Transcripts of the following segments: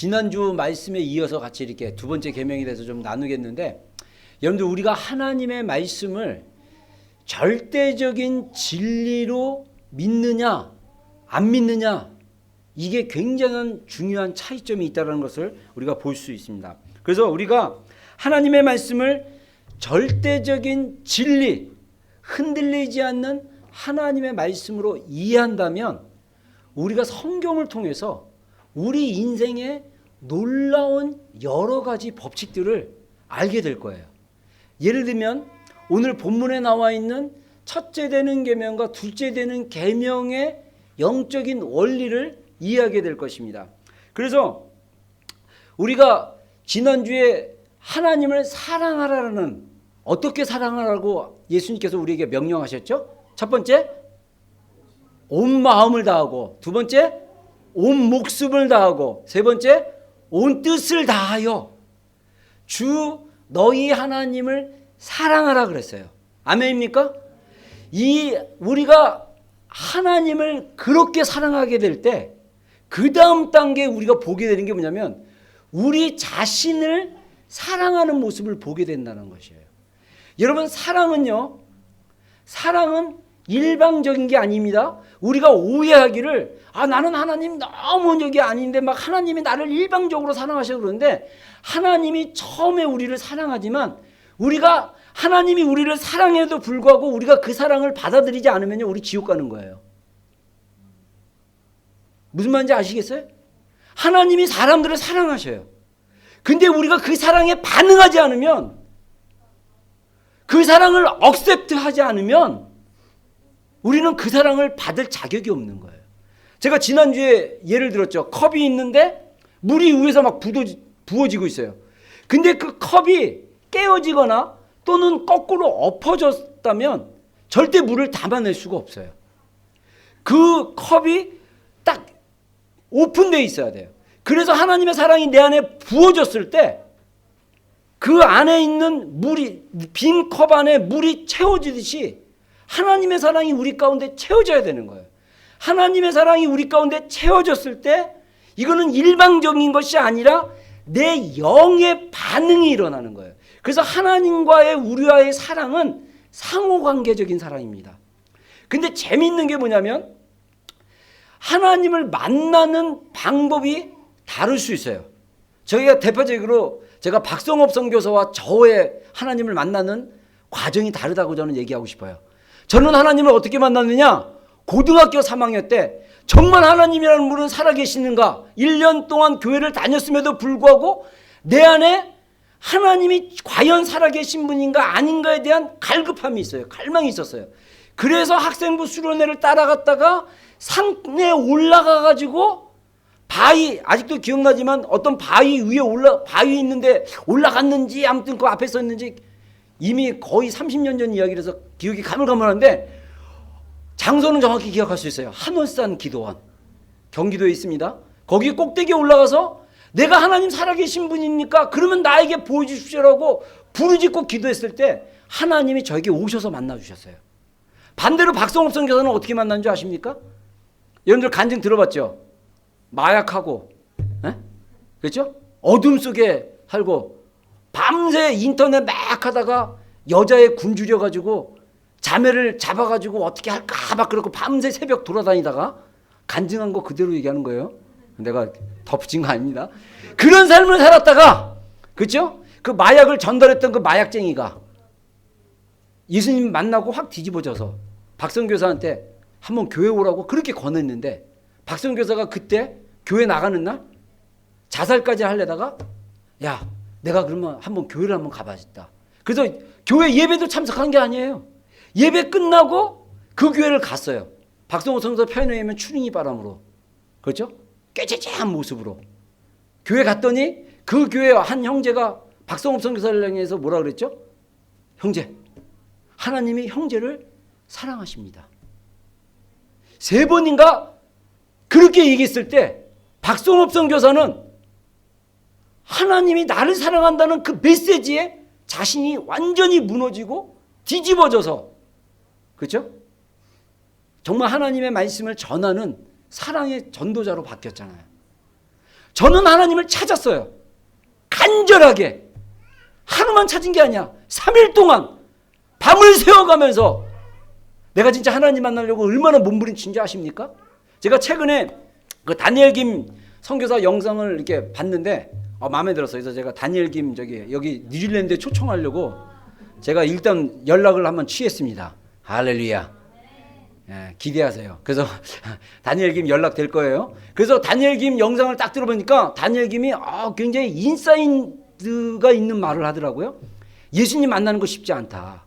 지난주 말씀에 이어서 같이 이렇게 두 번째 계명에 대해서 좀 나누겠는데, 여러분들 우리가 하나님의 말씀을 절대적인 진리로 믿느냐 안 믿느냐, 이게 굉장한 중요한 차이점이 있다는 것을 우리가 볼 수 있습니다. 그래서 우리가 하나님의 말씀을 절대적인 진리, 흔들리지 않는 하나님의 말씀으로 이해한다면 우리가 성경을 통해서 우리 인생의 놀라운 여러 가지 법칙들을 알게 될 거예요. 예를 들면 오늘 본문에 나와 있는 첫째 되는 계명과 둘째 되는 계명의 영적인 원리를 이해하게 될 것입니다. 그래서 우리가 지난주에 하나님을 사랑하라는, 어떻게 사랑하라고 예수님께서 우리에게 명령하셨죠? 첫 번째, 온 마음을 다하고, 두 번째, 온 목숨을 다하고, 세 번째, 온 뜻을 다하여 주 너희 하나님을 사랑하라 그랬어요. 아멘입니까? 우리가 하나님을 그렇게 사랑하게 될 때 그 다음 단계에 우리가 보게 되는 게 뭐냐면 우리 자신을 사랑하는 모습을 보게 된다는 것이에요. 여러분, 사랑은 일방적인 게 아닙니다. 우리가 오해하기를 나는 하나님 너무 여기 아닌데 막 하나님이 나를 일방적으로 사랑하셔 그러는데, 하나님이 처음에 우리를 사랑하지만 우리가 하나님이 우리를 사랑해도 불구하고 우리가 그 사랑을 받아들이지 않으면 우리 지옥 가는 거예요. 무슨 말인지 아시겠어요? 하나님이 사람들을 사랑하셔요. 근데 우리가 그 사랑에 반응하지 않으면, 그 사랑을 억셉트하지 않으면 우리는 그 사랑을 받을 자격이 없는 거예요. 제가 지난주에 예를 들었죠. 컵이 있는데 물이 위에서 막 부어지고 있어요. 근데 그 컵이 깨어지거나 또는 거꾸로 엎어졌다면 절대 물을 담아낼 수가 없어요. 그 컵이 딱 오픈되어 있어야 돼요. 그래서 하나님의 사랑이 내 안에 부어졌을 때 그 안에 있는 물이, 빈 컵 안에 물이 채워지듯이 하나님의 사랑이 우리 가운데 채워져야 되는 거예요. 하나님의 사랑이 우리 가운데 채워졌을 때 이거는 일방적인 것이 아니라 내 영의 반응이 일어나는 거예요. 그래서 하나님과의 우리와의 사랑은 상호관계적인 사랑입니다. 근데 재미있는 게 뭐냐면 하나님을 만나는 방법이 다를 수 있어요. 저희가 대표적으로 제가 박성업 선교사와 저의 하나님을 만나는 과정이 다르다고 저는 얘기하고 싶어요. 저는 하나님을 어떻게 만났느냐? 고등학교 3학년 때 정말 하나님이라는 분은 살아계시는가? 1년 동안 교회를 다녔음에도 불구하고 내 안에 하나님이 과연 살아계신 분인가 아닌가에 대한 갈급함이 있어요. 갈망이 있었어요. 그래서 학생부 수련회를 따라갔다가 산에 올라가가지고 바위, 아직도 기억나지만 어떤 바위 위에 바위 있는데 올라갔는지 아무튼 그 앞에 섰는지 이미 거의 30년 전 이야기라서 기억이 가물가물한데 장소는 정확히 기억할 수 있어요. 한월산 기도원, 경기도에 있습니다. 거기 꼭대기에 올라가서 내가 하나님 살아계신 분입니까? 그러면 나에게 보여주십시오라고 부르짖고 기도했을 때 하나님이 저에게 오셔서 만나주셨어요. 반대로 박성업 선교사는 어떻게 만난 줄 아십니까? 여러분들 간증 들어봤죠? 마약하고, 그렇죠? 어둠 속에 살고 밤새 인터넷 막 하다가 여자에 굶주려가지고 자매를 잡아가지고 어떻게 할까 막 그러고 밤새 새벽 돌아다니다가 간증한 거 그대로 얘기하는 거예요. 내가 덧붙인 거 아닙니다. 그런 삶을 살았다가, 그렇죠? 그 마약을 전달했던 그 마약쟁이가 예수님 만나고 확 뒤집어져서 박성교사한테 한번 교회 오라고 그렇게 권했는데 박성교사가 그때 교회 나가는 날 자살까지 하려다가 야, 내가 그러면 한번 교회를 한번 가봐야겠다. 그래서 교회 예배도 참석한 게 아니에요. 예배 끝나고 그 교회를 갔어요. 박성호 성서 표현에 의하면 추링이 바람으로, 그렇죠? 꾀죄죄한 모습으로 교회 갔더니 그 교회 한 형제가 박성호 선교사를 향해서 뭐라 그랬죠? 형제, 하나님이 형제를 사랑하십니다. 3번인가 그렇게 얘기했을 때 박성업 선교사는 하나님이 나를 사랑한다는 그 메시지에 자신이 완전히 무너지고 뒤집어져서, 그렇죠? 정말 하나님의 말씀을 전하는 사랑의 전도자로 바뀌었잖아요. 저는 하나님을 찾았어요. 간절하게. 하루만 찾은 게 아니야. 3일 동안 밤을 새워가면서 내가 진짜 하나님 만나려고 얼마나 몸부림친 줄 아십니까? 제가 최근에 그 다니엘 김 선교사 영상을 이렇게 봤는데 마음에 들었어요. 그래서 제가 다니엘 김 여기 뉴질랜드에 초청하려고 제가 일단 연락을 한번 취했습니다. 할렐루야. 예, 기대하세요. 그래서 다니엘 김 연락 될 거예요. 그래서 다니엘 김 영상을 딱 들어보니까 다니엘 김이 굉장히 인사이드가 있는 말을 하더라고요. 예수님 만나는 거 쉽지 않다.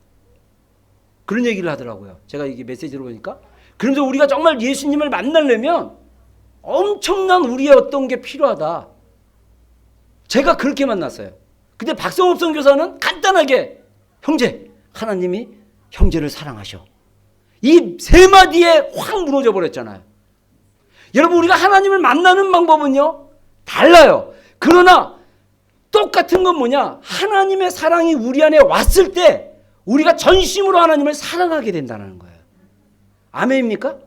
그런 얘기를 하더라고요. 제가 이게 메시지를 보니까. 그러면서 우리가 정말 예수님을 만나려면 엄청난 우리의 어떤 게 필요하다. 제가 그렇게 만났어요. 근데 박성업 선교사는 간단하게 형제, 하나님이 형제를 사랑하셔. 이 세 마디에 확 무너져 버렸잖아요. 여러분, 우리가 하나님을 만나는 방법은요 달라요. 그러나 똑같은 건 뭐냐? 하나님의 사랑이 우리 안에 왔을 때 우리가 전심으로 하나님을 사랑하게 된다는 거예요. 아멘입니까?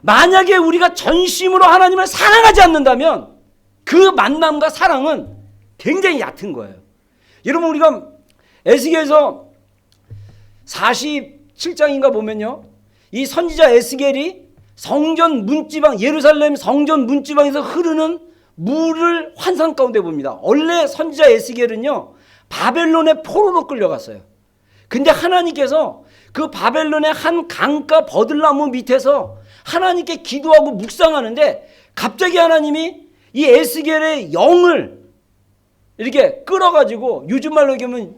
만약에 우리가 전심으로 하나님을 사랑하지 않는다면 그 만남과 사랑은 굉장히 얕은 거예요. 여러분, 우리가 에스겔서 47장인가 보면요, 이 선지자 에스겔이 성전 문지방, 예루살렘 성전 문지방에서 흐르는 물을 환상 가운데 봅니다. 원래 선지자 에스겔은요 바벨론의 포로로 끌려갔어요. 근데 하나님께서 그 바벨론의 한 강가 버들나무 밑에서 하나님께 기도하고 묵상하는데 갑자기 하나님이 이 에스겔의 영을 이렇게 끌어가지고, 요즘 말로 얘기하면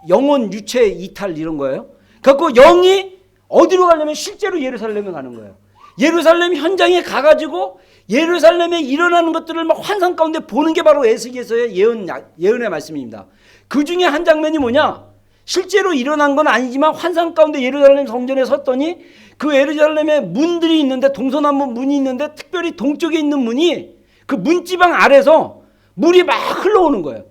영혼 유체 이탈 이런 거예요. 그래서 영이 어디로 가려면 실제로 예루살렘에 가는 거예요. 예루살렘 현장에 가가지고 예루살렘에 일어나는 것들을 막 환상 가운데 보는 게 바로 에스겔서의 예언의 말씀입니다. 그 중에 한 장면이 뭐냐? 실제로 일어난 건 아니지만 환상 가운데 예루살렘 성전에 섰더니 그 예루살렘에 문들이 있는데, 동서남북 문이 있는데 특별히 동쪽에 있는 문이 그 문지방 아래서 물이 막 흘러오는 거예요.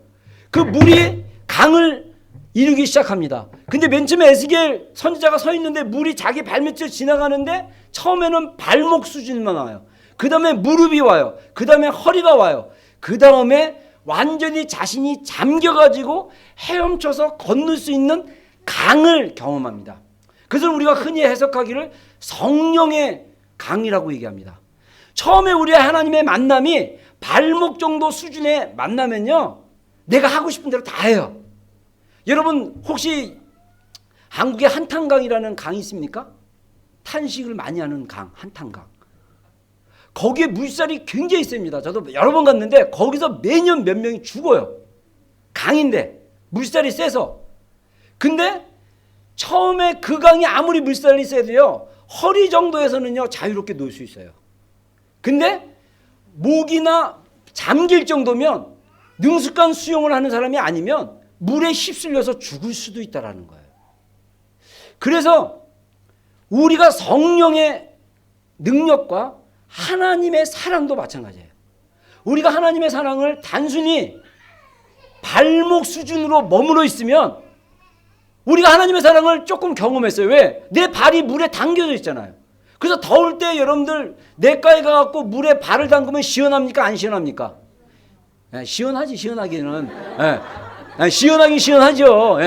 그 물이 강을 이루기 시작합니다. 근데 맨 처음에 에스겔 선지자가 서 있는데 물이 자기 발밑을 지나가는데 처음에는 발목 수준만 와요. 그 다음에 무릎이 와요. 그 다음에 허리가 와요. 그 다음에 완전히 자신이 잠겨가지고 헤엄쳐서 건널 수 있는 강을 경험합니다. 그래서 우리가 흔히 해석하기를 성령의 강이라고 얘기합니다. 처음에 우리 하나님의 만남이 발목 정도 수준의 만나면요, 내가 하고 싶은 대로 다 해요. 여러분, 혹시 한국에 한탄강이라는 강이 있습니까? 탄식을 많이 하는 강, 한탄강. 거기에 물살이 굉장히 셉니다. 저도 여러 번 갔는데 거기서 매년 몇 명이 죽어요. 강인데 물살이 세서. 근데 처음에 그 강이 아무리 물살이 세도요, 허리 정도에서는요 자유롭게 놀 수 있어요. 근데 목이나 잠길 정도면, 능숙한 수영을 하는 사람이 아니면 물에 휩쓸려서 죽을 수도 있다는 거예요. 그래서 우리가 성령의 능력과 하나님의 사랑도 마찬가지예요. 우리가 하나님의 사랑을 단순히 발목 수준으로 머물러 있으면 우리가 하나님의 사랑을 조금 경험했어요. 왜? 내 발이 물에 담겨져 있잖아요. 그래서 더울 때 여러분들 냇가에 가갖고 물에 발을 담그면 시원합니까? 안 시원합니까? 시원하지, 시원하기는. 시원하긴 시원하죠.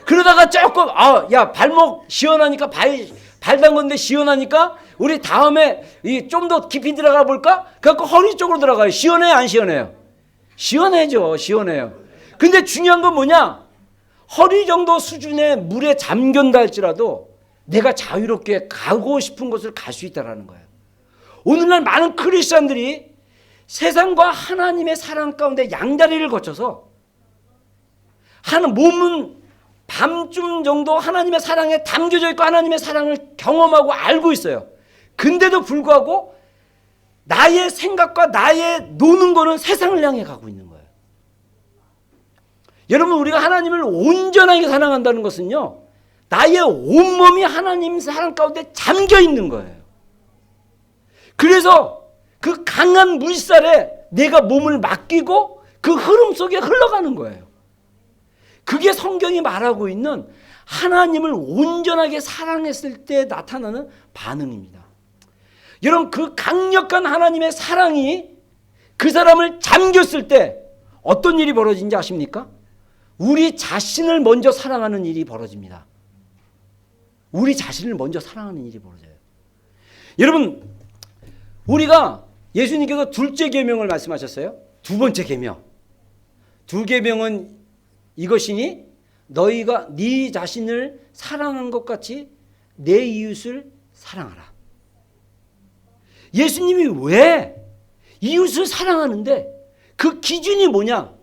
그러다가 조금, 야, 발목 시원하니까 발 담궜는데 시원하니까 우리 다음에 좀 더 깊이 들어가 볼까? 그래갖고 허리 쪽으로 들어가요. 시원해요, 안 시원해요? 시원해죠, 시원해요. 근데 중요한 건 뭐냐? 허리 정도 수준의 물에 잠긴다 할지라도 내가 자유롭게 가고 싶은 곳을 갈 수 있다는 거예요. 오늘날 많은 크리스찬들이 세상과 하나님의 사랑 가운데 양다리를 거쳐서 하는 몸은 밤쯤 정도 하나님의 사랑에 담겨져 있고 하나님의 사랑을 경험하고 알고 있어요. 근데도 불구하고 나의 생각과 나의 노는 거는 세상을 향해 가고 있는 거예요. 여러분, 우리가 하나님을 온전하게 사랑한다는 것은요, 나의 온몸이 하나님 사랑 가운데 잠겨 있는 거예요. 그래서 그 강한 물살에 내가 몸을 맡기고 그 흐름 속에 흘러가는 거예요. 그게 성경이 말하고 있는 하나님을 온전하게 사랑했을 때 나타나는 반응입니다. 여러분, 그 강력한 하나님의 사랑이 그 사람을 잠겼을 때 어떤 일이 벌어진지 아십니까? 우리 자신을 먼저 사랑하는 일이 벌어집니다. 우리 자신을 먼저 사랑하는 일이 벌어져요. 여러분, 우리가 예수님께서 둘째 계명을 말씀하셨어요. 두 번째 계명. 두 계명은 이것이니 너희가 네 자신을 사랑한 것 같이 내 이웃을 사랑하라. 예수님이 왜 이웃을 사랑하는데 그 기준이 뭐냐?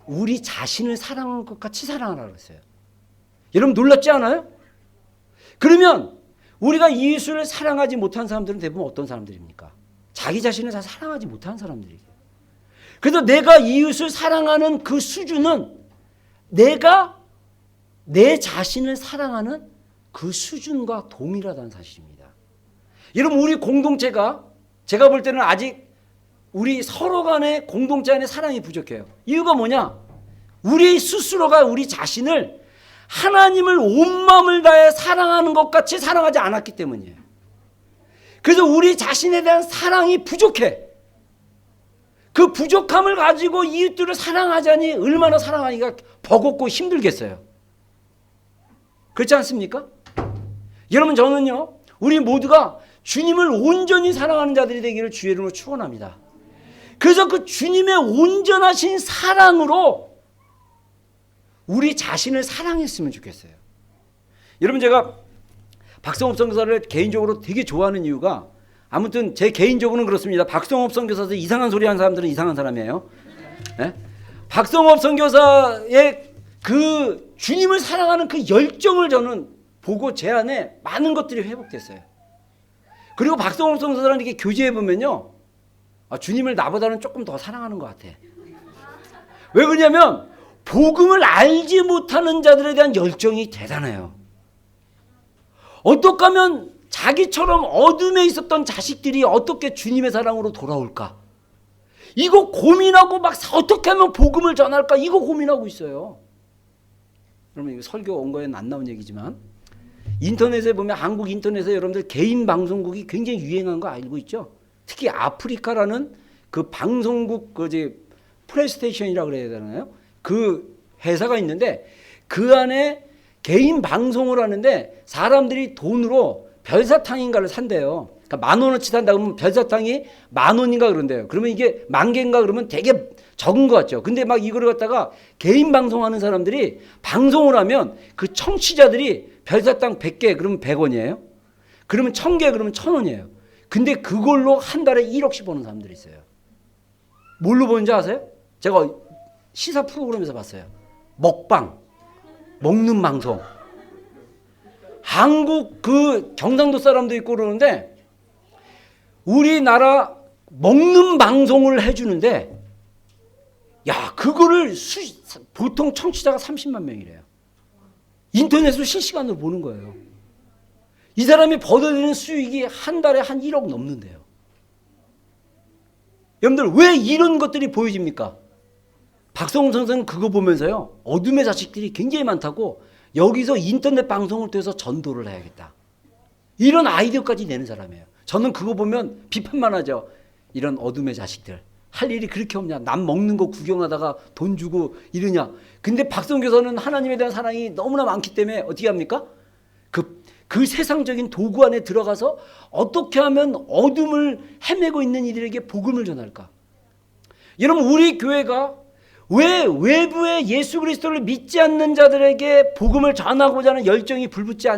우리 자신을 사랑한 것 같이 사랑하라 그랬어요. 여러분 놀랍지 않아요? 그러면 우리가 이웃을 사랑하지 못한 사람들은 대부분 어떤 사람들입니까? 자기 자신을 잘 사랑하지 못한 사람들이에요. 그래서 내가 이웃을 사랑하는 그 수준은 내가 내 자신을 사랑하는 그 수준과 동일하다는 사실입니다. 여러분 우리 공동체가 제가 볼 때는 아직 우리 서로 간의 공동체 안에 사랑이 부족해요. 이유가 뭐냐? 우리 스스로가 우리 자신을 하나님을 온 마음을 다해 사랑하는 것 같이 사랑하지 않았기 때문이에요. 그래서 우리 자신에 대한 사랑이 부족해. 그 부족함을 가지고 이웃들을 사랑하자니 얼마나 사랑하기가 버겁고 힘들겠어요. 그렇지 않습니까? 여러분 저는요 우리 모두가 주님을 온전히 사랑하는 자들이 되기를 주의 이름으로 축원합니다. 그래서 그 주님의 온전하신 사랑으로 우리 자신을 사랑했으면 좋겠어요. 여러분 제가 박성업 선교사를 개인적으로 되게 좋아하는 이유가 아무튼 제 개인적으로는 그렇습니다. 박성업 선교사도 이상한 소리 하는 사람들은 이상한 사람이에요. 네? 박성업 선교사의 그 주님을 사랑하는 그 열정을 저는 보고 제 안에 많은 것들이 회복됐어요. 그리고 박성업 선교사랑 이렇게 교제해 보면요, 주님을 나보다는 조금 더 사랑하는 것 같아. 왜 그러냐면 복음을 알지 못하는 자들에 대한 열정이 대단해요. 어떻게 하면 자기처럼 어둠에 있었던 자식들이 어떻게 주님의 사랑으로 돌아올까? 이거 고민하고 막 어떻게 하면 복음을 전할까? 이거 고민하고 있어요. 여러분 이거 설교 온 거에는 안 나온 얘기지만 인터넷에 보면 한국 인터넷에 여러분들 개인 방송국이 굉장히 유행한 거 알고 있죠? 특히 아프리카라는 그 방송국 플레이스테이션이라고 그래야 되나요? 그 회사가 있는데 그 안에 개인 방송을 하는데 사람들이 돈으로 별사탕인가를 산대요. 그러니까 10,000원어치 산다 그러면 별사탕이 10,000원인가 그런대요. 그러면 이게 10,000개인가 그러면 되게 적은 것 같죠. 근데 막 이거를 갖다가 개인 방송하는 사람들이 방송을 하면 그 청취자들이 별사탕 100개 그러면 100원이에요. 그러면 1000개 그러면 1000원이에요. 근데 그걸로 한 달에 1억씩 버는 사람들이 있어요. 뭘로 버는지 아세요? 제가 시사 프로그램에서 봤어요. 먹방, 먹는 방송. 한국 그 경상도 사람도 있고 그러는데 우리나라 먹는 방송을 해주는데 야 그거를 보통 청취자가 30만 명이래요. 인터넷으로 실시간으로 보는 거예요. 이 사람이 벌어들이는 수익이 한 달에 한 1억 넘는데요. 여러분들 왜 이런 것들이 보여집니까? 박성훈 선생은 그거 보면서요. 어둠의 자식들이 굉장히 많다고 여기서 인터넷 방송을 통해서 전도를 해야겠다. 이런 아이디어까지 내는 사람이에요. 저는 그거 보면 비판만 하죠. 이런 어둠의 자식들. 할 일이 그렇게 없냐. 남 먹는 거 구경하다가 돈 주고 이러냐. 근데 박성훈 교사는 하나님에 대한 사랑이 너무나 많기 때문에 어떻게 합니까? 그 세상적인 도구 안에 들어가서 어떻게 하면 어둠을 헤매고 있는 이들에게 복음을 전할까? 여러분 우리 교회가 왜 외부의 예수 그리스도를 믿지 않는 자들에게 복음을 전하고자 하는 열정이 불붙지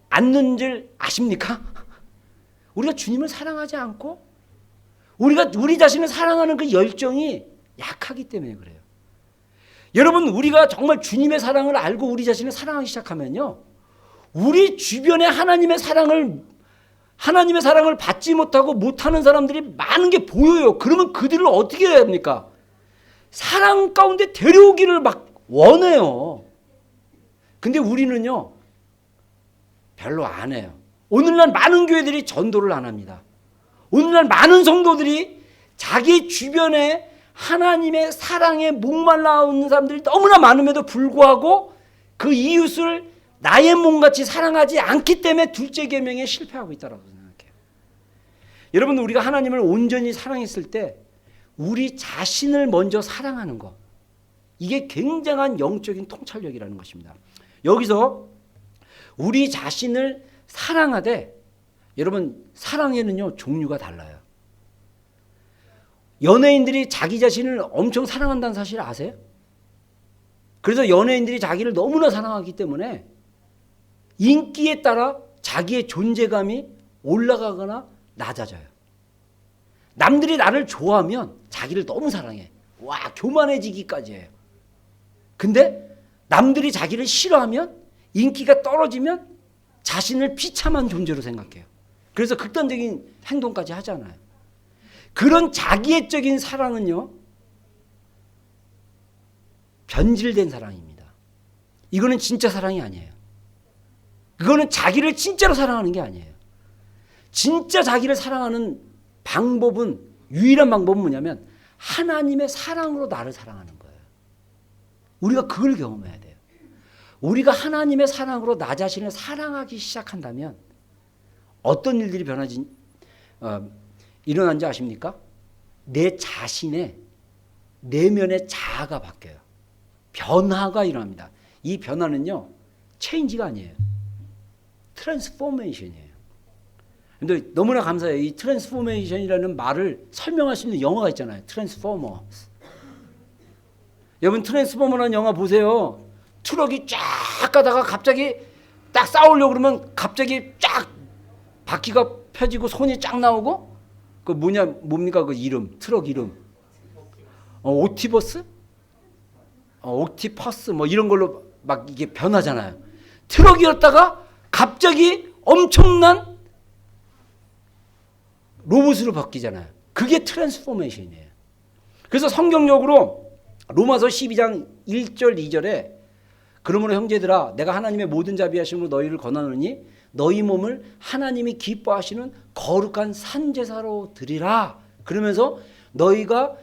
않는 줄 아십니까? 우리가 주님을 사랑하지 않고 우리가 우리 자신을 사랑하는 그 열정이 약하기 때문에 그래요. 여러분 우리가 정말 주님의 사랑을 알고 우리 자신을 사랑하기 시작하면요. 우리 주변에 하나님의 사랑을 받지 못하는 사람들이 많은 게 보여요. 그러면 그들을 어떻게 해야 합니까? 사랑 가운데 데려오기를 막 원해요. 근데 우리는요 별로 안 해요. 오늘날 많은 교회들이 전도를 안 합니다. 오늘날 많은 성도들이 자기 주변에 하나님의 사랑에 목말라 있는 사람들이 너무나 많음에도 불구하고 그 이웃을 나의 몸같이 사랑하지 않기 때문에 둘째 계명에 실패하고 있다고 생각해요. 여러분, 우리가 하나님을 온전히 사랑했을 때 우리 자신을 먼저 사랑하는 것, 이게 굉장한 영적인 통찰력이라는 것입니다. 여기서 우리 자신을 사랑하되, 여러분, 사랑에는요 종류가 달라요. 연예인들이 자기 자신을 엄청 사랑한다는 사실 아세요? 그래서 연예인들이 자기를 너무나 사랑하기 때문에 인기에 따라 자기의 존재감이 올라가거나 낮아져요. 남들이 나를 좋아하면 자기를 너무 사랑해. 와, 교만해지기까지 해요. 근데 남들이 자기를 싫어하면, 인기가 떨어지면 자신을 비참한 존재로 생각해요. 그래서 극단적인 행동까지 하잖아요. 그런 자기애적인 사랑은요, 변질된 사랑입니다. 이거는 진짜 사랑이 아니에요. 그거는 자기를 진짜로 사랑하는 게 아니에요. 진짜 자기를 사랑하는 방법은, 유일한 방법은 뭐냐면 하나님의 사랑으로 나를 사랑하는 거예요. 우리가 그걸 경험해야 돼요. 우리가 하나님의 사랑으로 나 자신을 사랑하기 시작한다면 어떤 일들이 일어난지 아십니까? 내 자신의 내면의 자아가 바뀌어요. 변화가 일어납니다. 이 변화는요, 체인지가 아니에요. 트랜스포메이션이에요. 근데 너무나 감사해요. 이 트랜스포메이션이라는 말을 설명할 수 있는 영화가 있잖아요. 트랜스포머. 여러분, 트랜스포머라는 영화 보세요. 트럭이 쫙 가다가 갑자기 딱 싸우려고 그러면 갑자기 쫙 바퀴가 펴지고 손이 쫙 나오고, 그 뭡니까 그 이름, 트럭 이름, 오티버스, 옥티퍼스 뭐 이런 걸로 막 이게 변하잖아요. 트럭이었다가 갑자기 엄청난 로봇으로 바뀌잖아요. 그게 트랜스포메이션이에요. 그래서 성경적으로 로마서 12장 1절 2절에 그러므로 형제들아 내가 하나님의 모든 자비하심으로 너희를 권하노니 너희 몸을 하나님이 기뻐하시는 거룩한 산제사로 드리라. 그러면서 너희가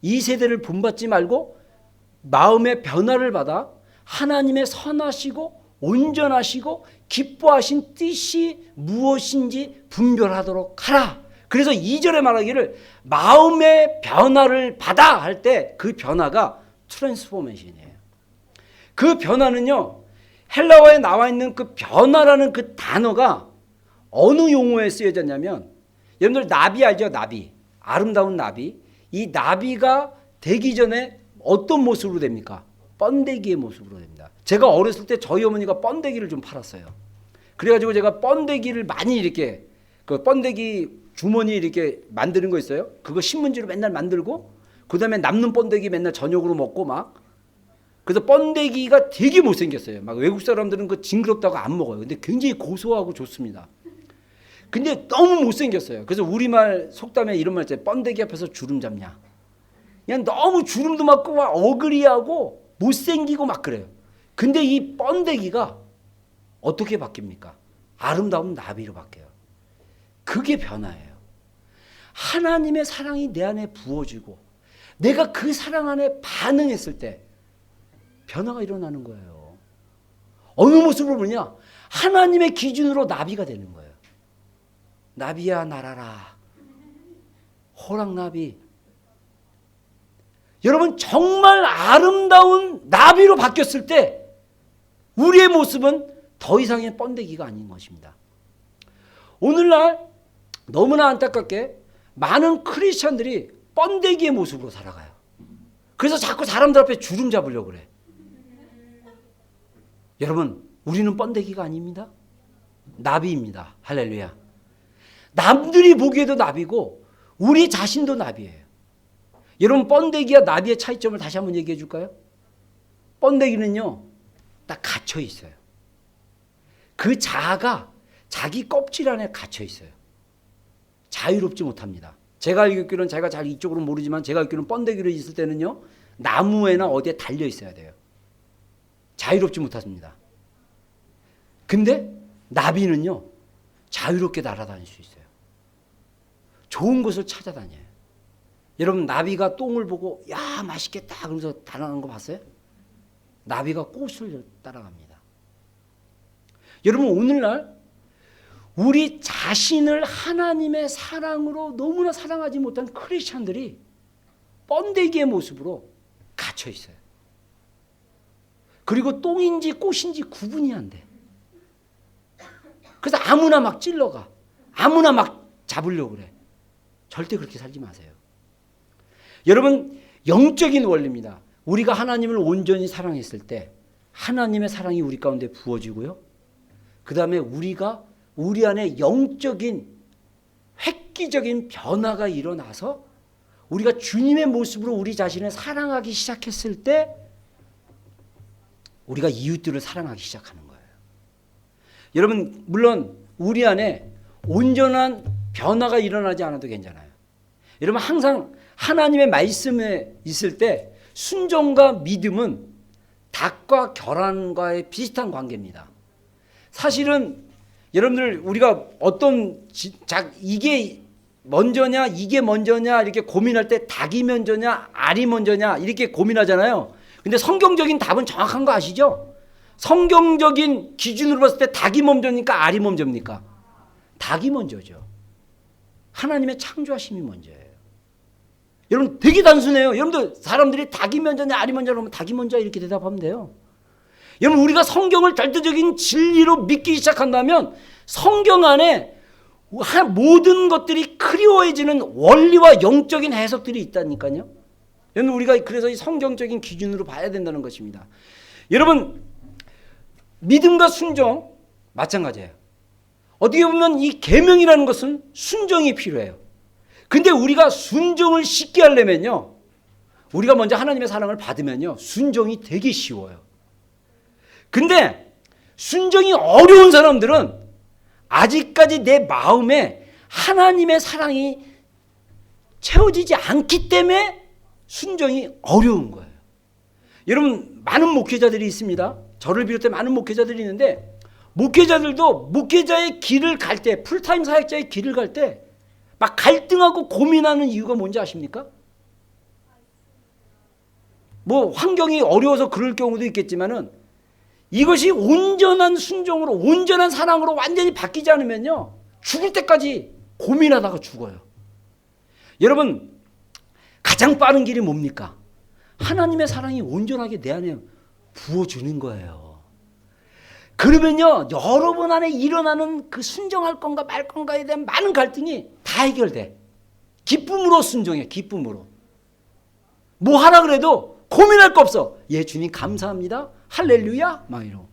이 세대를 본받지 말고 마음의 변화를 받아 하나님의 선하시고 온전하시고 기뻐하신 뜻이 무엇인지 분별하도록 하라. 그래서 2절에 말하기를 마음의 변화를 받아 할 때 그 변화가 트랜스포메이션이에요. 그 변화는요, 헬라어에 나와 있는 그 변화라는 그 단어가 어느 용어에 쓰여졌냐면, 여러분들 나비 알죠? 나비, 아름다운 나비. 이 나비가 되기 전에 어떤 모습으로 됩니까? 번데기의 모습으로 됩니다. 제가 어렸을 때 저희 어머니가 번데기를 좀 팔았어요. 그래가지고 제가 번데기를 많이 이렇게, 그 번데기 주머니 이렇게 만드는 거 있어요. 그거 신문지로 맨날 만들고, 그 다음에 남는 번데기 맨날 저녁으로 먹고 막. 그래서 번데기가 되게 못생겼어요. 막 외국 사람들은 그 징그럽다고 안 먹어요. 근데 굉장히 고소하고 좋습니다. 근데 너무 못생겼어요. 그래서 우리말 속담에 이런 말 있잖아요. 번데기 앞에서 주름 잡냐. 그냥 너무 주름도 맞고 막 어그리하고 못생기고 막 그래요. 근데 이 번데기가 어떻게 바뀝니까? 아름다운 나비로 바뀌어요. 그게 변화예요. 하나님의 사랑이 내 안에 부어지고 내가 그 사랑 안에 반응했을 때 변화가 일어나는 거예요. 어느 모습으로 보냐? 하나님의 기준으로 나비가 되는 거예요. 나비야 날아라. 호랑나비. 여러분, 정말 아름다운 나비로 바뀌었을 때 우리의 모습은 더 이상의 번데기가 아닌 것입니다. 오늘날 너무나 안타깝게 많은 크리스천들이 번데기의 모습으로 살아가요. 그래서 자꾸 사람들 앞에 주름 잡으려고 그래. 여러분, 우리는 번데기가 아닙니다. 나비입니다. 할렐루야. 남들이 보기에도 나비고 우리 자신도 나비예요. 여러분, 번데기와 나비의 차이점을 다시 한번 얘기해 줄까요? 번데기는요, 딱 갇혀 있어요. 그 자아가 자기 껍질 안에 갇혀 있어요. 자유롭지 못합니다. 제가 알기로는, 제가 잘 이쪽으로는 모르지만 제가 알기로는 번데기로 있을 때는요, 나무에나 어디에 달려 있어야 돼요. 자유롭지 못합니다. 근데 나비는요, 자유롭게 날아다닐 수 있어요. 좋은 곳을 찾아다녀요. 여러분, 나비가 똥을 보고 야 맛있겠다 그러면서 달아나는 거 봤어요? 나비가 꽃을 따라갑니다. 여러분, 오늘날 우리 자신을 하나님의 사랑으로 너무나 사랑하지 못한 크리스찬들이 번데기의 모습으로 갇혀 있어요. 그리고 똥인지 꽃인지 구분이 안 돼. 그래서 아무나 막 찔러가. 아무나 막 잡으려고 그래. 절대 그렇게 살지 마세요. 여러분, 영적인 원리입니다. 우리가 하나님을 온전히 사랑했을 때 하나님의 사랑이 우리 가운데 부어지고요. 그 다음에 우리 안에 영적인 획기적인 변화가 일어나서 우리가 주님의 모습으로 우리 자신을 사랑하기 시작했을 때 우리가 이웃들을 사랑하기 시작하는 거예요. 여러분, 물론 우리 안에 온전한 변화가 일어나지 않아도 괜찮아요. 여러분, 항상 하나님의 말씀에 있을 때 순종과 믿음은 닭과 계란과의 비슷한 관계입니다. 사실은 여러분들 우리가 이게 먼저냐 이게 먼저냐 이렇게 고민할 때 닭이 먼저냐 알이 먼저냐 이렇게 고민하잖아요. 근데 성경적인 답은 정확한 거 아시죠? 성경적인 기준으로 봤을 때 닭이 먼저입니까? 알이 먼저입니까? 닭이 먼저죠. 하나님의 창조하심이 먼저예요. 여러분, 되게 단순해요. 여러분들, 사람들이 닭이 먼저냐 알이 먼저냐 그러면 닭이 먼저 이렇게 대답하면 돼요. 여러분, 우리가 성경을 절대적인 진리로 믿기 시작한다면 성경 안에 모든 것들이 크리워해지는 원리와 영적인 해석들이 있다니까요. 여러분, 우리가 그래서 이 성경적인 기준으로 봐야 된다는 것입니다. 여러분, 믿음과 순종 마찬가지예요. 어떻게 보면 이 계명이라는 것은 순종이 필요해요. 근데 우리가 순종을 쉽게 하려면요, 우리가 먼저 하나님의 사랑을 받으면요, 순종이 되게 쉬워요. 근데 순종이 어려운 사람들은 아직까지 내 마음에 하나님의 사랑이 채워지지 않기 때문에 순종이 어려운 거예요. 여러분, 많은 목회자들이 있습니다. 저를 비롯해 많은 목회자들이 있는데, 목회자들도 목회자의 길을 갈 때, 풀타임 사역자의 길을 갈 때 막 갈등하고 고민하는 이유가 뭔지 아십니까? 뭐 환경이 어려워서 그럴 경우도 있겠지만은 이것이 온전한 순종으로, 온전한 사랑으로 완전히 바뀌지 않으면요, 죽을 때까지 고민하다가 죽어요. 여러분, 가장 빠른 길이 뭡니까? 하나님의 사랑이 온전하게 내 안에 부어주는 거예요. 그러면요, 여러분 안에 일어나는 그 순종할 건가 말 건가에 대한 많은 갈등이 다 해결돼. 기쁨으로 순종해. 기쁨으로. 뭐 하라 그래도 고민할 거 없어. 예, 주님 감사합니다. 할렐루야. 막 이러고.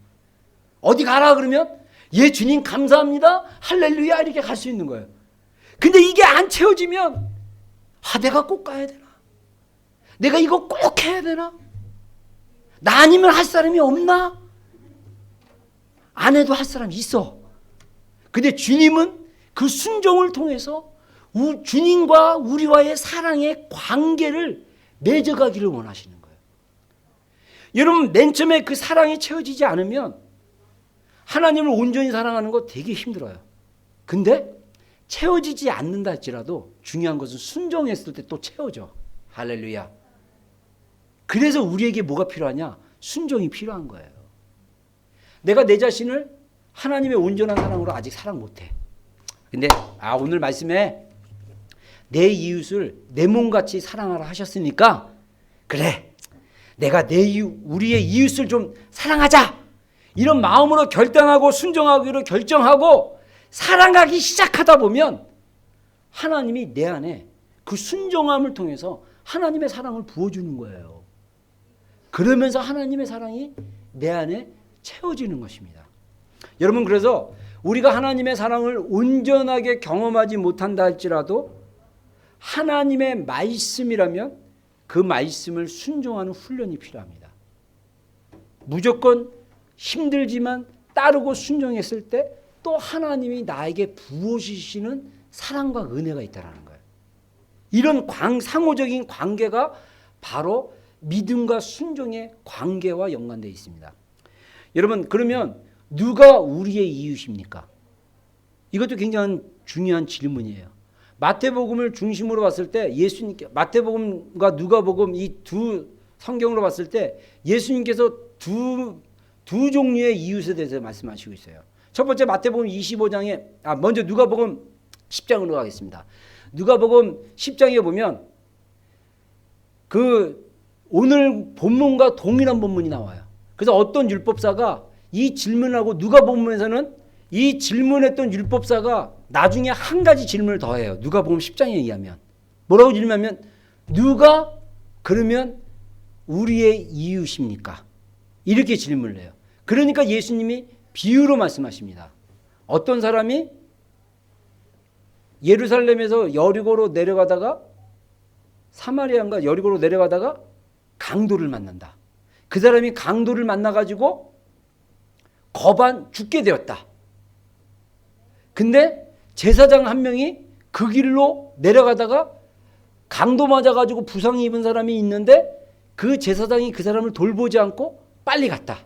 어디 가라 그러면 예, 주님 감사합니다. 할렐루야. 이렇게 갈 수 있는 거예요. 근데 이게 안 채워지면 내가 꼭 가야 되나? 내가 이거 꼭 해야 되나? 나 아니면 할 사람이 없나? 안 해도 할 사람이 있어. 근데 주님은 그 순종을 통해서 주님과 우리와의 사랑의 관계를 맺어가기를 원하시는 거예요. 여러분, 맨 처음에 그 사랑이 채워지지 않으면 하나님을 온전히 사랑하는 거 되게 힘들어요. 근데 채워지지 않는다 할지라도 중요한 것은 순종했을 때 또 채워져. 할렐루야. 그래서 우리에게 뭐가 필요하냐? 순종이 필요한 거예요. 내가 내 자신을 하나님의 온전한 사랑으로 아직 사랑 못해. 근데 오늘 말씀에 내 이웃을 내 몸같이 사랑하라 하셨으니까, 그래, 내가 우리의 이웃을 좀 사랑하자, 이런 마음으로 결단하고 순종하기로 결정하고 사랑하기 시작하다 보면 하나님이 내 안에 그 순종함을 통해서 하나님의 사랑을 부어주는 거예요. 그러면서 하나님의 사랑이 내 안에 채워지는 것입니다. 여러분, 그래서 우리가 하나님의 사랑을 온전하게 경험하지 못한다 할지라도 하나님의 말씀이라면 그 말씀을 순종하는 훈련이 필요합니다. 무조건 힘들지만 따르고 순종했을 때 또 하나님이 나에게 부어주시는 사랑과 은혜가 있다는 거예요. 이런 상호적인 관계가 바로 믿음과 순종의 관계와 연관되어 있습니다. 여러분, 그러면 누가 우리의 이웃입니까? 이것도 굉장히 중요한 질문이에요. 마태복음을 중심으로 봤을 때 마태복음과 누가복음 이 두 성경으로 봤을 때 예수님께서 두 종류의 이웃에 대해서 말씀하시고 있어요. 첫 번째 마태복음 25장에 먼저 누가복음 10장으로 가겠습니다. 누가복음 10장에 보면 그 오늘 본문과 동일한 본문이 나와요. 그래서 어떤 율법사가 이 질문을 하고 누가복음에서는 이 질문했던 율법사가 나중에 한 가지 질문을 더 해요. 누가복음 10장에 의하면 뭐라고 질문하면 누가 그러면 우리의 이웃입니까? 이렇게 질문을 해요. 그러니까 예수님이 비유로 말씀하십니다. 어떤 사람이 예루살렘에서 여리고로 내려가다가 사마리아인가 여리고로 내려가다가 강도를 만난다. 그 사람이 강도를 만나가지고 죽게 되었다. 근데 제사장 한 명이 그 길로 내려가다가 강도 맞아가지고 부상이 입은 사람이 있는데 그 제사장이 그 사람을 돌보지 않고 빨리 갔다.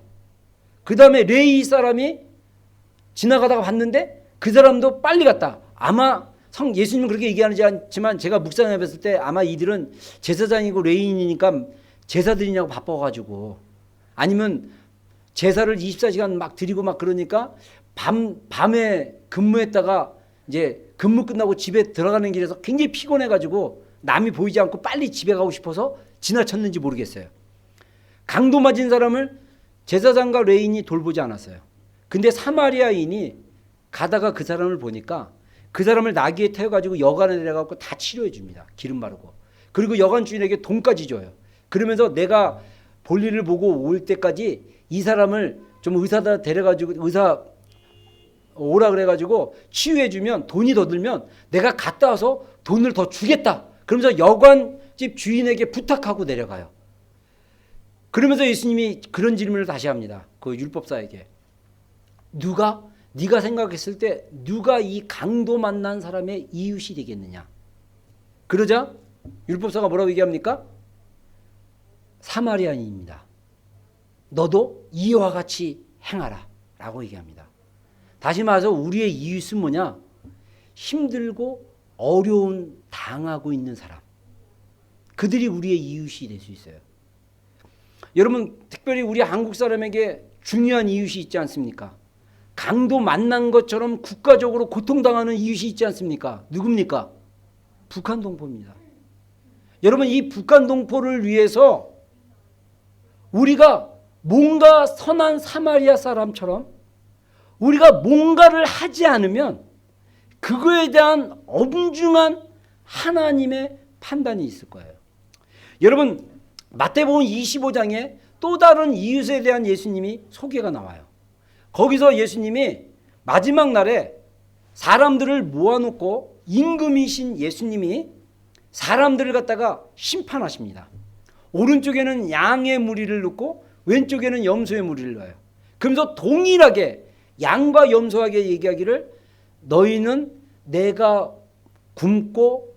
그 다음에 레위 사람이 지나가다가 봤는데 그 사람도 빨리 갔다. 아마 예수님은 그렇게 얘기하지 않지만 제가 묵상해 봤을 때 아마 이들은 제사장이고 레위인이니까 제사 드리냐고 바빠가지고 아니면 제사를 24시간 막 드리고 막 그러니까 밤에 근무했다가 이제 근무 끝나고 집에 들어가는 길에서 굉장히 피곤해가지고 남이 보이지 않고 빨리 집에 가고 싶어서 지나쳤는지 모르겠어요. 강도 맞은 사람을 제사장과 레위인이 돌보지 않았어요. 근데 사마리아인이 가다가 그 사람을 보니까 그 사람을 나귀에 태워가지고 여관에 내려가고 다 치료해 줍니다. 기름 바르고. 그리고 여관 주인에게 돈까지 줘요. 그러면서 내가 볼일을 보고 올 때까지 이 사람을 좀 의사다 데려가지고 의사 오라 그래가지고 치유해 주면 돈이 더 들면 내가 갔다 와서 돈을 더 주겠다. 그러면서 여관집 주인에게 부탁하고 내려가요. 그러면서 예수님이 그런 질문을 다시 합니다. 그 율법사에게. 네가 생각했을 때 누가 이 강도 만난 사람의 이웃이 되겠느냐. 그러자 율법사가 뭐라고 얘기합니까? 사마리아인입니다. 너도 이와 같이 행하라 라고 얘기합니다. 다시 말해서 우리의 이웃은 뭐냐? 힘들고 어려운 당하고 있는 사람. 그들이 우리의 이웃이 될 수 있어요. 여러분 특별히 우리 한국 사람에게 중요한 이웃이 있지 않습니까? 강도 만난 것처럼 국가적으로 고통당하는 이웃이 있지 않습니까? 누굽니까? 북한 동포입니다. 여러분 이 북한 동포를 위해서 우리가 뭔가 선한 사마리아 사람처럼 우리가 뭔가를 하지 않으면 그거에 대한 엄중한 하나님의 판단이 있을 거예요. 여러분 마태복음 25장에 또 다른 이웃에 대한 예수님이 소개가 나와요. 거기서 예수님이 마지막 날에 사람들을 모아놓고 임금이신 예수님이 사람들을 갖다가 심판하십니다. 오른쪽에는 양의 무리를 넣고 왼쪽에는 염소의 무리를 넣어요. 그러면서 동일하게 양과 염소에게 얘기하기를 너희는 내가 굶고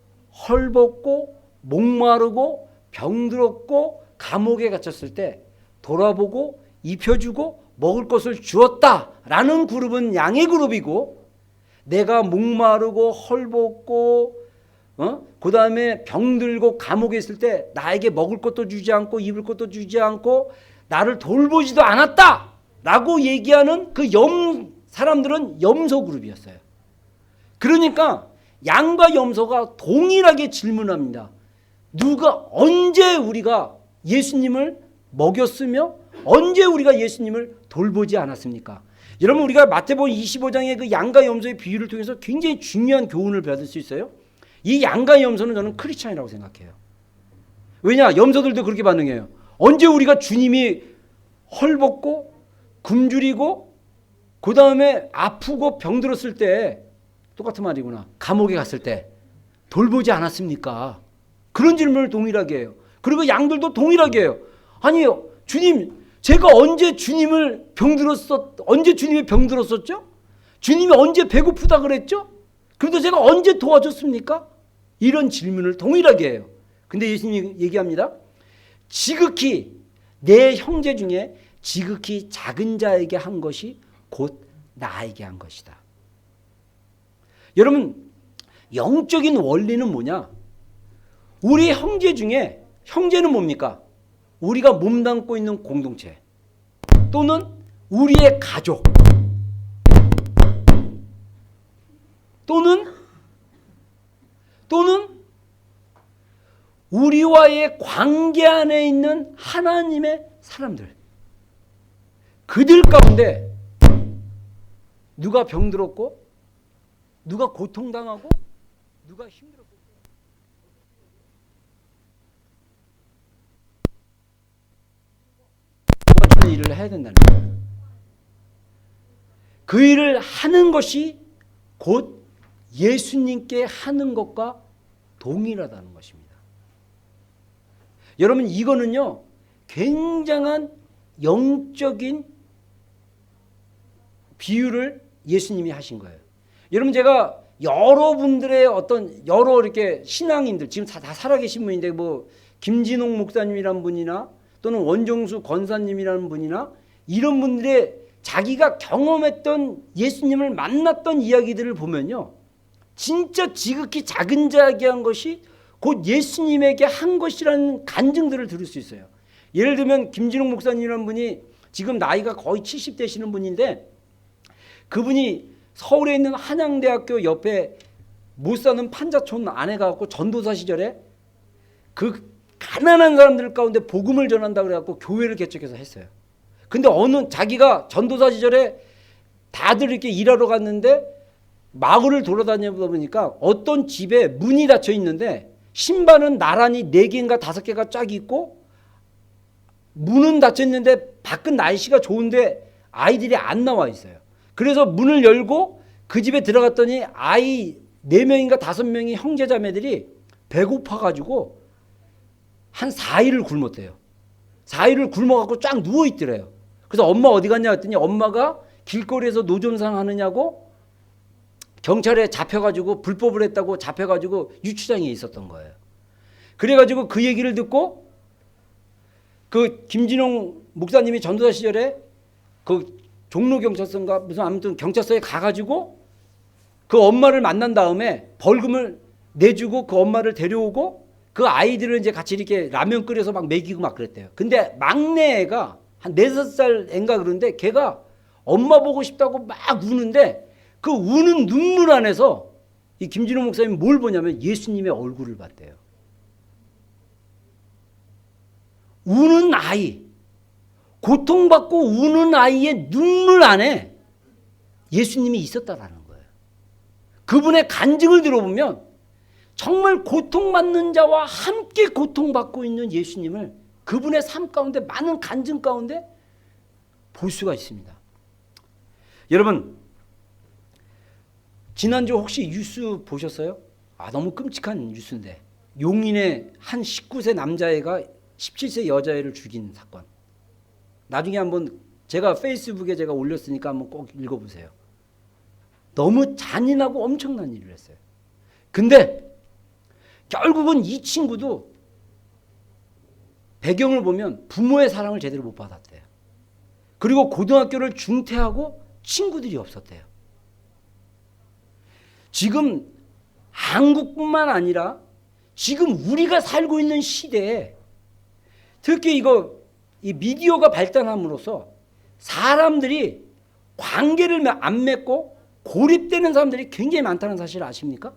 헐벗고 목마르고 병들었고 감옥에 갇혔을 때 돌아보고 입혀주고 먹을 것을 주었다라는 그룹은 양의 그룹이고 내가 목마르고 헐벗고 그 다음에 병들고 감옥에 있을 때 나에게 먹을 것도 주지 않고 입을 것도 주지 않고 나를 돌보지도 않았다라고 얘기하는 그 사람들은 염소 그룹이었어요. 그러니까 양과 염소가 동일하게 질문합니다. 언제 우리가 예수님을 먹였으며 언제 우리가 예수님을 돌보지 않았습니까? 여러분 우리가 마태복음 25장의 그 양과 염소의 비유를 통해서 굉장히 중요한 교훈을 받을 수 있어요. 이 양과 염소는 저는 크리스찬이라고 생각해요. 왜냐? 염소들도 그렇게 반응해요. 언제 우리가 주님이 헐벗고 굶주리고 그 다음에 아프고 병들었을 때 똑같은 말이구나. 감옥에 갔을 때 돌보지 않았습니까? 그런 질문을 동일하게 해요. 그리고 양들도 동일하게 해요. 아니요. 주님 제가 언제 주님이 병들었었죠? 주님이 언제 배고프다 그랬죠? 그래도 제가 언제 도와줬습니까? 이런 질문을 동일하게 해요. 근데 예수님이 얘기합니다. 지극히 내 형제 중에 지극히 작은 자에게 한 것이 곧 나에게 한 것이다. 여러분 영적인 원리는 뭐냐? 우리 형제 중에 형제는 뭡니까? 우리가 몸담고 있는 공동체 또는 우리의 가족 또는 우리와의 관계 안에 있는 하나님의 사람들, 그들 가운데 누가 병들었고 누가 고통당하고 누가 힘들었고 그 일을 해야 된다는 거예요. 그 일을 하는 것이 곧 예수님께 하는 것과 동일하다는 것입니다. 여러분, 이거는요 굉장한 영적인 비유를 예수님이 하신 거예요. 여러분, 제가 여러분들의 어떤 여러 이렇게 신앙인들, 지금 다 살아계신 분인데 뭐 김진홍 목사님이라는 분이나 또는 원종수 권사님이라는 분이나 이런 분들의 자기가 경험했던 예수님을 만났던 이야기들을 보면요, 진짜 지극히 자근자기한 것이 곧 예수님에게 한 것이라는 간증들을 들을 수 있어요. 예를 들면 김진홍 목사님이라는 분이 지금 나이가 거의 70 되시는 분인데, 그분이 서울에 있는 한양대학교 옆에 못 사는 판자촌 안에 가고 전도사 시절에 그 가난한 사람들 가운데 복음을 전한다 그래갖고 교회를 개척해서 했어요. 근데 어느 자기가 전도사 시절에 다들 이렇게 일하러 갔는데 마을을 돌아다니다 보니까 어떤 집에 문이 닫혀 있는데 신발은 나란히 4개인가 5개가 쫙 있고 문은 닫혀 있는데 밖은 날씨가 좋은데 아이들이 안 나와 있어요. 그래서 문을 열고 그 집에 들어갔더니 아이 4명인가 5명이 형제자매들이 배고파가지고 한 4일을 굶었대요. 4일을 굶어갖고 쫙 누워있더래요. 그래서 엄마 어디 갔냐 했더니 엄마가 길거리에서 노점상 하느냐고 경찰에 잡혀가지고 불법을 했다고 잡혀가지고 유치장에 있었던 거예요. 그래가지고 그 얘기를 듣고 그 김진홍 목사님이 전도사 시절에 그 종로경찰서인가 무슨 아무튼 경찰서에 가가지고 그 엄마를 만난 다음에 벌금을 내주고 그 엄마를 데려오고 그 아이들을 이제 같이 이렇게 라면 끓여서 막 먹이고 막 그랬대요. 근데 막내 애가 한 4-5살 애인가 그런데 걔가 엄마 보고 싶다고 막 우는데 그 우는 눈물 안에서 이 김진호 목사님이 뭘 보냐면 예수님의 얼굴을 봤대요. 우는 아이, 고통받고 우는 아이의 눈물 안에 예수님이 있었다라는 거예요. 그분의 간증을 들어보면 정말 고통받는 자와 함께 고통받고 있는 예수님을 그분의 삶 가운데 많은 간증 가운데 볼 수가 있습니다. 여러분, 지난주 혹시 뉴스 보셨어요? 너무 끔찍한 뉴스인데 용인의 한 19세 남자애가 17세 여자애를 죽인 사건. 나중에 한번 제가 페이스북에 제가 올렸으니까 한번 꼭 읽어보세요. 너무 잔인하고 엄청난 일을 했어요. 근데 결국은 이 친구도 배경을 보면 부모의 사랑을 제대로 못 받았대요. 그리고 고등학교를 중퇴하고 친구들이 없었대요. 지금 한국뿐만 아니라 지금 우리가 살고 있는 시대에 특히 이 미디어가 발달함으로써 사람들이 관계를 안 맺고 고립되는 사람들이 굉장히 많다는 사실을 아십니까?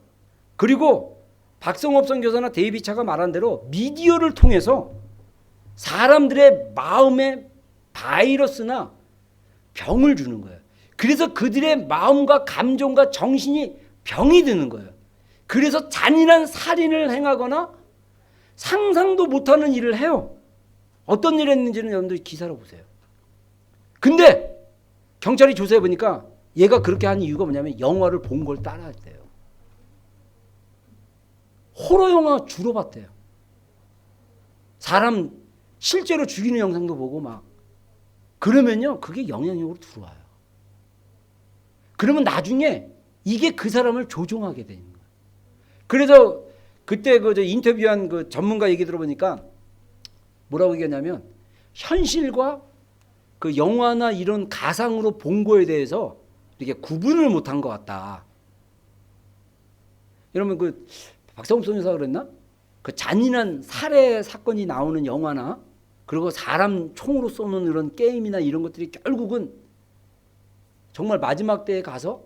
그리고 박성업 선교사나 데이비 차가 말한 대로 미디어를 통해서 사람들의 마음에 바이러스나 병을 주는 거예요. 그래서 그들의 마음과 감정과 정신이 병이 드는 거예요. 그래서 잔인한 살인을 행하거나 상상도 못하는 일을 해요. 어떤 일을 했는지는 여러분들이 기사로 보세요. 근데 경찰이 조사해 보니까 얘가 그렇게 한 이유가 뭐냐면 영화를 본 걸 따라했대요. 호러 영화 주로 봤대요. 사람 실제로 죽이는 영상도 보고 막 그러면요 그게 영향력으로 들어와요. 그러면 나중에 이게 그 사람을 조종하게 되는 거예요. 그래서 그때 그 인터뷰한 그 전문가 얘기 들어보니까 뭐라고 얘기하냐면 현실과 그 영화나 이런 가상으로 본 거에 대해서 이렇게 구분을 못한 것 같다. 여러분 그 박성훈 선교사가 그랬나? 그 잔인한 살해 사건이 나오는 영화나 그리고 사람 총으로 쏘는 이런 게임이나 이런 것들이 결국은 정말 마지막 때에 가서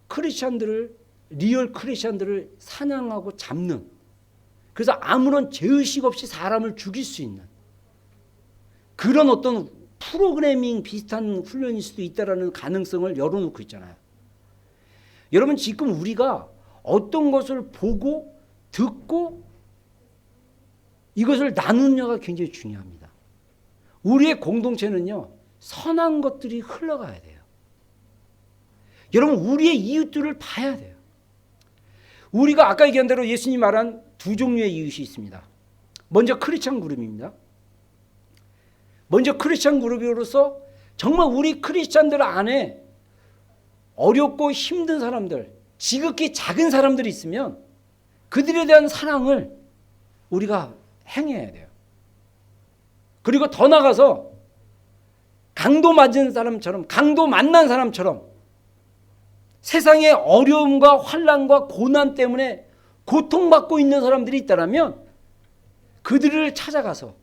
크리스찬들을 리얼 크리스천들을 사냥하고 잡는, 그래서 아무런 죄의식 없이 사람을 죽일 수 있는 그런 어떤 프로그래밍 비슷한 훈련일 수도 있다라는 가능성을 열어놓고 있잖아요. 여러분, 지금 우리가 어떤 것을 보고 듣고 이것을 나누느냐가 굉장히 중요합니다. 우리의 공동체는요, 선한 것들이 흘러가야 돼요. 여러분, 우리의 이웃들을 봐야 돼요. 우리가 아까 얘기한 대로 예수님이 말한 두 종류의 이웃이 있습니다. 먼저 크리스천 그룹입니다. 먼저 크리스천 그룹으로서 정말 우리 크리스천들 안에 어렵고 힘든 사람들, 지극히 작은 사람들이 있으면 그들에 대한 사랑을 우리가 행해야 돼요. 그리고 더 나가서 강도 맞은 사람처럼, 강도 만난 사람처럼 세상의 어려움과 환난과 고난 때문에 고통받고 있는 사람들이 있다면 그들을 찾아가서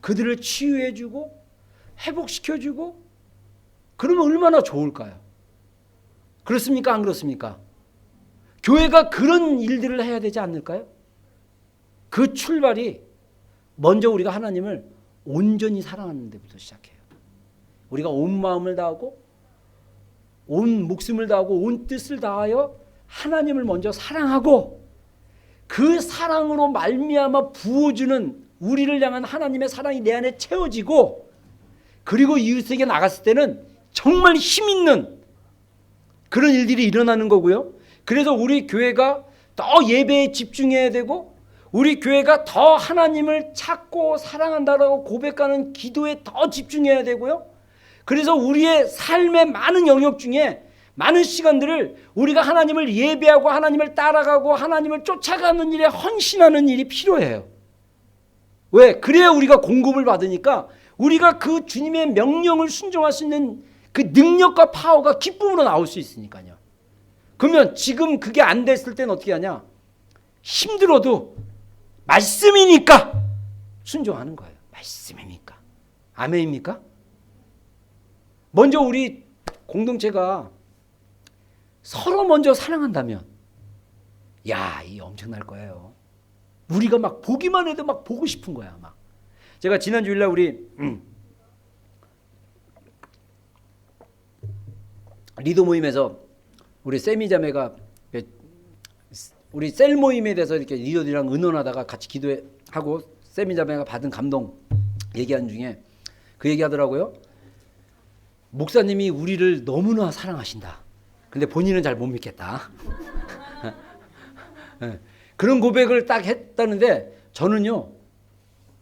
그들을 치유해주고 회복시켜주고, 그러면 얼마나 좋을까요? 그렇습니까? 안 그렇습니까? 교회가 그런 일들을 해야 되지 않을까요? 그 출발이 먼저 우리가 하나님을 온전히 사랑하는 데부터 시작해요. 우리가 온 마음을 다하고 온 목숨을 다하고 온 뜻을 다하여 하나님을 먼저 사랑하고, 그 사랑으로 말미암아 부어주는 우리를 향한 하나님의 사랑이 내 안에 채워지고, 그리고 이웃에게 나갔을 때는 정말 힘있는 그런 일들이 일어나는 거고요. 그래서 우리 교회가 더 예배에 집중해야 되고, 우리 교회가 더 하나님을 찾고 사랑한다라고 고백하는 기도에 더 집중해야 되고요. 그래서 우리의 삶의 많은 영역 중에 많은 시간들을 우리가 하나님을 예배하고 하나님을 따라가고 하나님을 쫓아가는 일에 헌신하는 일이 필요해요. 왜? 그래야 우리가 공급을 받으니까 우리가 그 주님의 명령을 순종할 수 있는 그 능력과 파워가 기쁨으로 나올 수 있으니까요. 그러면 지금 그게 안 됐을 때는 어떻게 하냐? 힘들어도 말씀이니까 순종하는 거예요. 말씀이니까. 아멘입니까? 먼저 우리 공동체가 서로 먼저 사랑한다면, 야, 이 엄청날 거예요. 우리가 막 보기만 해도 막 보고 싶은 거야. 막. 제가 지난 주일날 우리 리더 모임에서 우리 세미 자매가 우리 셀 모임에 대해서 이렇게 리더들이랑 의논하다가 같이 기도하고 세미 자매가 받은 감동 얘기하는 중에 그 얘기하더라고요. 목사님이 우리를 너무나 사랑하신다. 근데 본인은 잘 못 믿겠다. 그런 고백을 딱 했다는데 저는요,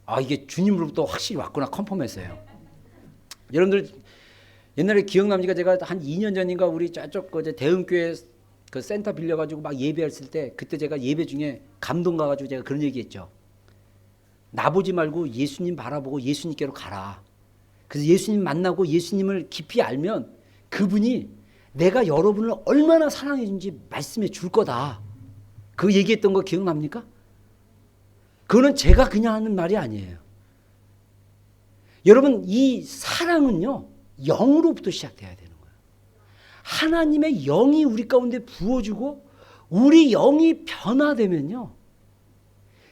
아, 이게 주님으로부터 확실히 왔구나 컨펌했어요. 여러분들 옛날에 기억납니까? 제가 한 2년 전인가 우리 저쪽 대흥교회 그 센터 빌려가지고 막 예배했을 때, 그때 제가 예배 중에 감동 가가지고 제가 그런 얘기했죠. 나보지 말고 예수님 바라보고 예수님께로 가라. 그래서 예수님 만나고 예수님을 깊이 알면 그분이 내가 여러분을 얼마나 사랑해 준지 말씀해 줄 거다. 그 얘기했던 거 기억납니까? 그거는 제가 그냥 하는 말이 아니에요. 여러분, 이 사랑은요, 영으로부터 시작돼야 되는 거예요. 하나님의 영이 우리 가운데 부어주고 우리 영이 변화되면요,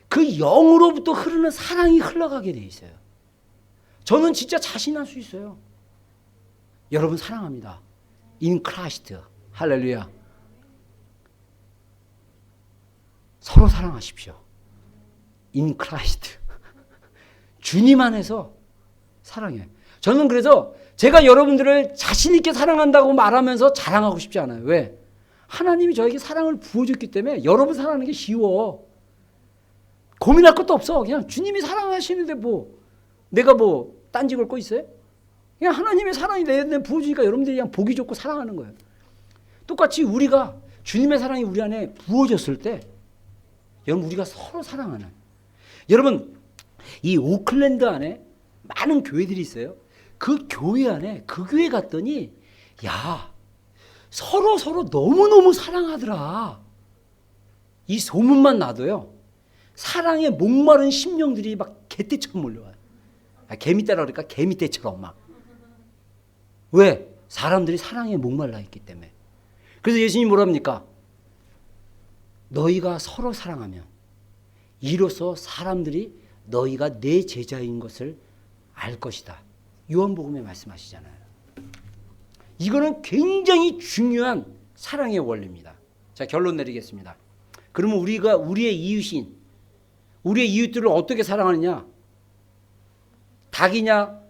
그 영으로부터 흐르는 사랑이 흘러가게 돼 있어요. 저는 진짜 자신할 수 있어요. 여러분 사랑합니다. In Christ. 할렐루야. 서로 사랑하십시오. In Christ. 주님 안에서 사랑해요. 저는 그래서 제가 여러분들을 자신 있게 사랑한다고 말하면서 자랑하고 싶지 않아요. 왜? 하나님이 저에게 사랑을 부어줬기 때문에 여러분 사랑하는 게 쉬워. 고민할 것도 없어. 그냥 주님이 사랑하시는데 뭐 내가 뭐 딴지 걸 거 있어요? 그냥 하나님의 사랑이 내 부어주니까 여러분들이 그냥 보기 좋고 사랑하는 거예요. 똑같이 우리가 주님의 사랑이 우리 안에 부어졌을 때 여러분 우리가 서로 사랑하는, 여러분 이 오클랜드 안에 많은 교회들이 있어요. 그 교회 안에 그 교회 갔더니 야 서로 너무너무 사랑하더라. 이 소문만 나도요 사랑에 목마른 심령들이 막 개떼처럼 몰려와요. 개미떼라 그러니까 개미떼처럼 막. 왜? 사람들이 사랑에 목말라 있기 때문에. 그래서 예수님이 뭐랍니까? 너희가 서로 사랑하면 이로써 사람들이 너희가 내 제자인 것을 알 것이다. 요한복음에 말씀하시잖아요. 이거는 굉장히 중요한 사랑의 원리입니다. 자, 결론 내리겠습니다. 그러면 우리가 우리의 이웃인, 우리의 이웃들을 어떻게 사랑하느냐? 닭이냐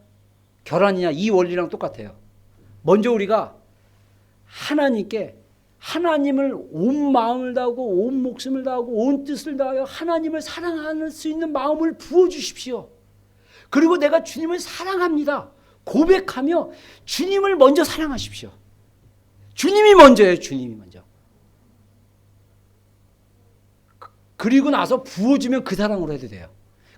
계란이냐 이 원리랑 똑같아요. 먼저 우리가 하나님께 하나님을 온 마음을 다하고 온 목숨을 다하고 온 뜻을 다하여 하나님을 사랑할 수 있는 마음을 부어주십시오. 그리고 내가 주님을 사랑합니다 고백하며 주님을 먼저 사랑하십시오. 주님이 먼저예요. 주님이 먼저. 그리고 나서 부어주면 그 사랑으로 해도 돼요.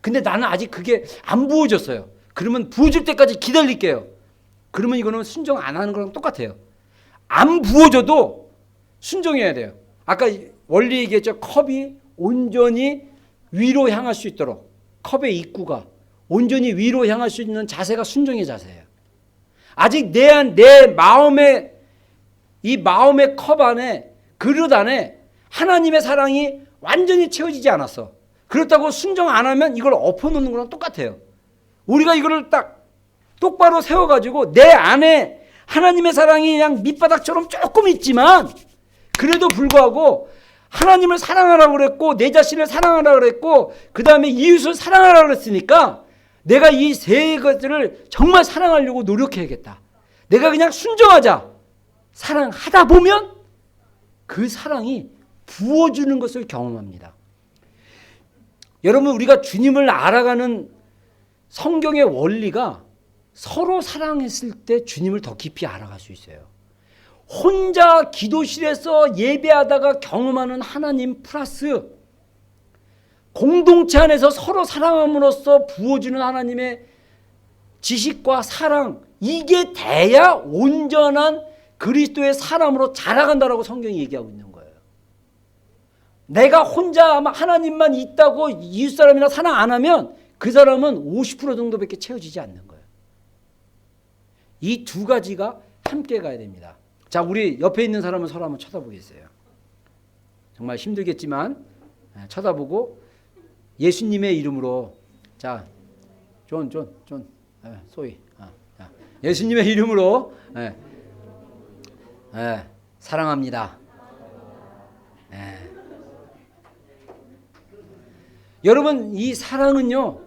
근데 나는 아직 그게 안 부어졌어요. 그러면 부어질 때까지 기다릴게요. 그러면 이거는 순종 안 하는 거랑 똑같아요. 안 부어져도 순종해야 돼요. 아까 원리 얘기했죠. 컵이 온전히 위로 향할 수 있도록 컵의 입구가 온전히 위로 향할 수 있는 자세가 순종의 자세예요. 아직 내 마음의 이 마음의 컵 안에 그릇 안에 하나님의 사랑이 완전히 채워지지 않았어. 그렇다고 순종 안 하면 이걸 엎어놓는 거랑 똑같아요. 우리가 이거를 딱 똑바로 세워가지고 내 안에 하나님의 사랑이 그냥 밑바닥처럼 조금 있지만 그래도 불구하고 하나님을 사랑하라고 그랬고 내 자신을 사랑하라고 그랬고 그 다음에 이웃을 사랑하라고 그랬으니까 내가 이 세 것들을 정말 사랑하려고 노력해야겠다. 내가 그냥 순종하자. 사랑하다 보면 그 사랑이 부어주는 것을 경험합니다. 여러분 우리가 주님을 알아가는 성경의 원리가 서로 사랑했을 때 주님을 더 깊이 알아갈 수 있어요. 혼자 기도실에서 예배하다가 경험하는 하나님 플러스 공동체 안에서 서로 사랑함으로써 부어주는 하나님의 지식과 사랑 이게 돼야 온전한 그리스도의 사람으로 자라간다라고 성경이 얘기하고 있는 거예요. 내가 혼자 하나님만 있다고 이웃사람이나 사랑 안 하면 그 사람은 50% 정도밖에 채워지지 않는 거예요. 이 두 가지가 함께 가야 됩니다. 자, 우리 옆에 있는 사람은 서로 한번 쳐다보겠어요. 정말 힘들겠지만 쳐다보고 예수님의 이름으로 자, 소희 예수님의 이름으로 사랑합니다. 여러분 이 사랑은요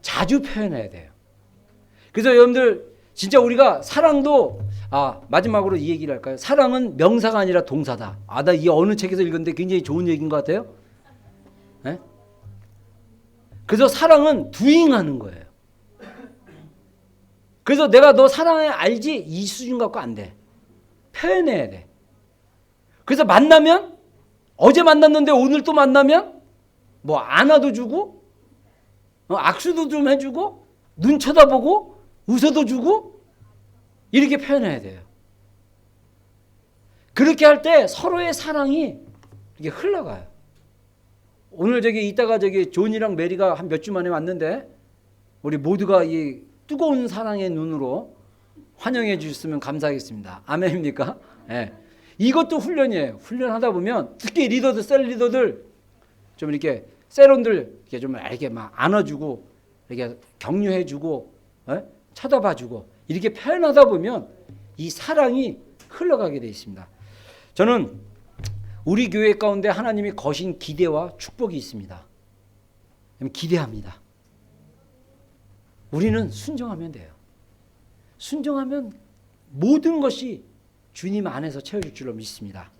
자주 표현해야 돼요. 그래서 여러분들 진짜 우리가 사랑도 마지막으로 이 얘기를 할까요? 사랑은 명사가 아니라 동사다. 나 이 어느 책에서 읽었는데 굉장히 좋은 얘기인 것 같아요. 네? 그래서 사랑은 doing하는 거예요. 그래서 내가 너 사랑해 알지? 이 수준 갖고 안 돼. 표현해야 돼. 그래서 만나면 어제 만났는데 오늘 또 만나면 뭐 안아도 주고 악수도 좀 해주고 눈 쳐다보고 웃어도 주고 이렇게 표현해야 돼요. 그렇게 할 때 서로의 사랑이 이게 흘러가요. 오늘 이따가 존이랑 메리가 한 몇 주 만에 왔는데 우리 모두가 이 뜨거운 사랑의 눈으로 환영해 주셨으면 감사하겠습니다. 아멘입니까? 네. 이것도 훈련이에요. 훈련하다 보면 특히 셀 리더들 좀 이렇게 세론들 이렇게 좀 이렇게 막 안아주고 이렇게 격려해주고 쳐다봐주고 이렇게 표현하다 보면 이 사랑이 흘러가게 되어 있습니다. 저는 우리 교회 가운데 하나님이 거신 기대와 축복이 있습니다. 기대합니다. 우리는 순종하면 돼요. 순종하면 모든 것이 주님 안에서 채워질 줄로 믿습니다.